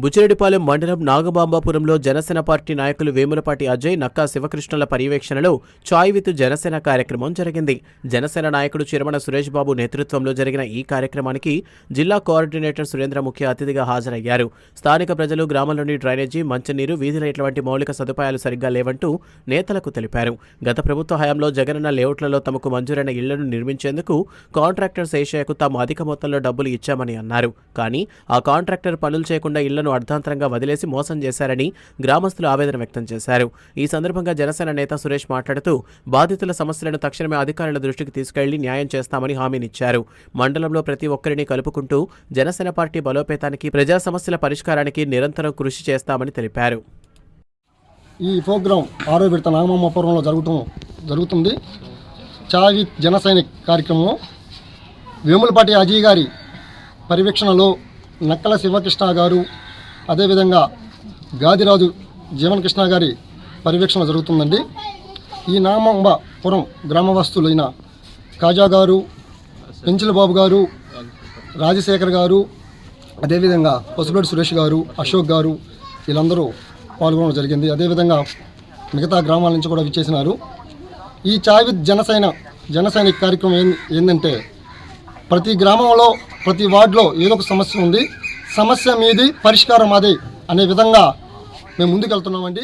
బుచ్చిరెడ్డిపాలెం మండలం నాగబాంబాపురంలో జనసేన పార్టీ నాయకులు వేములపాటి అజయ్, నక్కా శివకృష్ణల పర్యవేక్షణలో చాయ్ విత్ జనసేన కార్యక్రమం జరిగింది. జనసేన నాయకుడు చిరమణ సురేష్ బాబు నేతృత్వంలో జరిగిన ఈ కార్యక్రమానికి జిల్లా కోఆర్డినేటర్ సురేంద్ర ముఖ్య అతిథిగా హాజరయ్యారు. స్థానిక ప్రజలు గ్రామంలోని డ్రైనేజీ, మంచినీరు, వీధి లైట్ల వంటి మౌలిక సదుపాయాలు సరిగ్గా లేవంటూ నేతలకు తెలిపారు. గత ప్రభుత్వ హయాంలో జగనన్న లేఅవుట్లలో తమకు మంజూరైన ఇళ్లను నిర్మించేందుకు కాంట్రాక్టర్ శేషయ్యకు తాము అధిక మొత్తంలో డబ్బులు ఇచ్చామని అన్నారు. కానీ ఆ కాంట్రాక్టర్ పనులు చేయకుండా ఇళ్లను అర్ధాంతరంగా వదిలేసి మోసం చేశారని గ్రామస్తులు ఆవేదన వ్యక్తం చేశారు. ఈ సందర్భంగా జనసేన నేత సురేష్ మాట్లాడుతూ బాధితుల సమస్యలను తక్షణమే అధికారుల దృష్టికి తీసుకెళ్లి న్యాయం చేస్తామని హామీనిచ్చారు. మండలంలో ప్రతి ఒక్కరిని కలుపుకుంటూ జనసేన పార్టీ బలోపేతానికి, ప్రజా సమస్యల పరిష్కారానికి నిరంతరం కృషి చేస్తామని తెలిపారు. ఈ ప్రోగ్రాం 6వ విడత నాగమాంబాపురంలో జరుగుతుంది. చాయ్ విత్ జనసైనిక్ కార్యక్రమం వేములపాటి అజయ్ గారి పర్యవేక్షణలో నక్కల శివకృష్ణ గారు, అదేవిధంగా గాదిరాజు జీవనకృష్ణ గారి పర్యవేక్షణ జరుగుతుందండి. ఈ నాగమాంబాపురం గ్రామవాసులైన కాజా గారు, పెంచుల బాబు గారు, రాజశేఖర్ గారు, అదేవిధంగా పసుపులేటి సురేష్ గారు, అశోక్ గారు వీళ్ళందరూ పాల్గొనడం జరిగింది. అదేవిధంగా మిగతా గ్రామాల నుంచి కూడా విచ్చేసినారు. ఈ చాయ్ విత్ జనసైనిక్ కార్యక్రమం ఏంటంటే ప్రతి గ్రామంలో, ప్రతి వార్డులో ఏదో ఒక సమస్య ఉంది. సమస్య మీది, పరిష్కారం అదే అనే విధంగా మేము ముందుకెళ్తున్నామండి.